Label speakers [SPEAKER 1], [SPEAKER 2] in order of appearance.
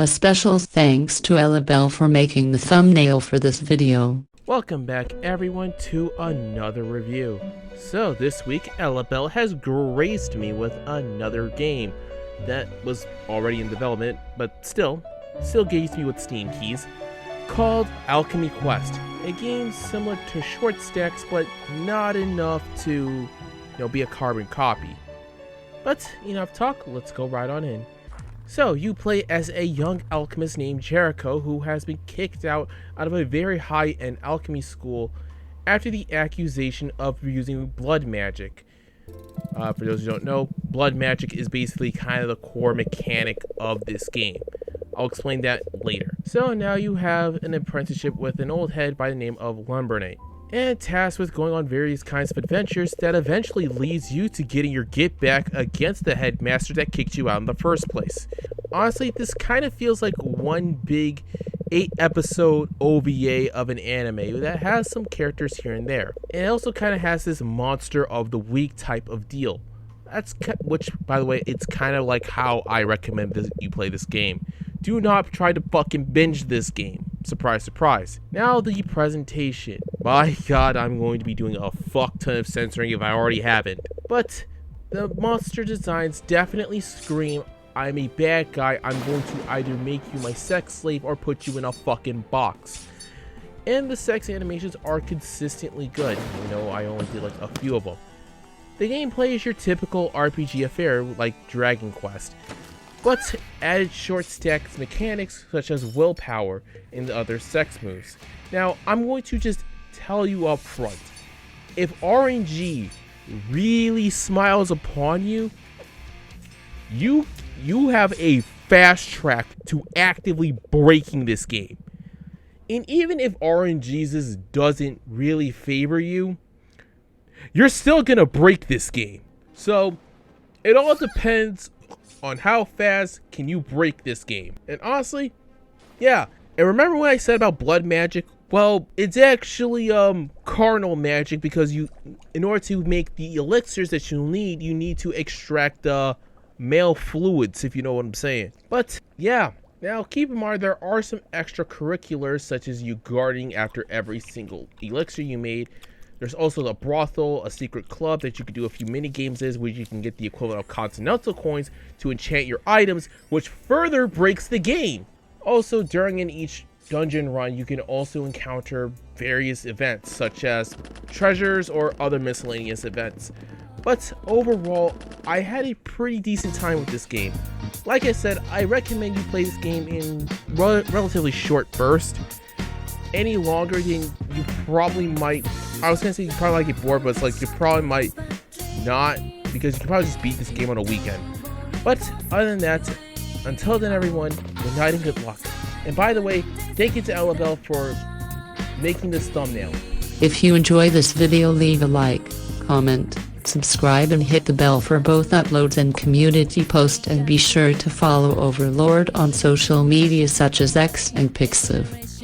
[SPEAKER 1] A special thanks to Ellabelle for making the thumbnail for this video.
[SPEAKER 2] Welcome back everyone to another review. So this week Ellabelle has graced me with another game that was already in development, but still graced me with Steam keys, called Alchemy Quest. A game similar to Short Stacks, but not enough to, be a carbon copy. But enough talk, let's go right on in. So, you play as a young alchemist named Jericho who has been kicked out of a very high-end alchemy school after the accusation of using blood magic. For those who don't know, blood magic is basically kind of the core mechanic of this game. I'll explain that later. So now you have an apprenticeship with an old head by the name of Lumberknight, and tasked with going on various kinds of adventures that eventually leads you to getting your get back against the headmaster that kicked you out in the first place. Honestly, this kind of feels like one big 8-episode OVA of an anime that has some characters here and there. And it also kind of has this monster of the week type of deal. Which, by the way, it's kind of like how I recommend you play this game. Do not try to fucking binge this game. Surprise, surprise. Now the presentation. My god, I'm going to be doing a fuck ton of censoring if I already haven't. But the monster designs definitely scream, I'm a bad guy, I'm going to either make you my sex slave or put you in a fucking box. And the sex animations are consistently good, even though I only did like a few of them. The gameplay is your typical RPG affair like Dragon Quest, but added short stacks mechanics such as willpower and other sex moves. Now, I'm going to just tell you up front, if RNG really smiles upon you, you have a fast track to actively breaking this game. And even if RNGesus doesn't really favor you, you're still gonna break this game. So it all depends on how fast can you break this game. And honestly, yeah. And remember what I said about blood magic? Well, it's actually carnal magic, because in order to make the elixirs that you need to extract male fluids, if you know what I'm saying. But yeah, now keep in mind there are some extracurriculars, such as you guarding after every single elixir you made. There's also the brothel, a secret club that you can do a few mini games in, where you can get the equivalent of continental coins to enchant your items, which further breaks the game. Also, during each dungeon run, you can also encounter various events, such as treasures or other miscellaneous events. But overall, I had a pretty decent time with this game. Like I said, I recommend you play this game in relatively short bursts. Any longer than you probably might, I was gonna say you probably might get bored, but it's like you probably might not, because you can probably just beat this game on a weekend. But other than that, until then everyone, good night and good luck. And by the way, thank you to Ellabelle for making this thumbnail.
[SPEAKER 1] If you enjoy this video, leave a like, comment, subscribe and hit the bell for both uploads and community posts, and be sure to follow Overlord on social media such as X and Pixiv.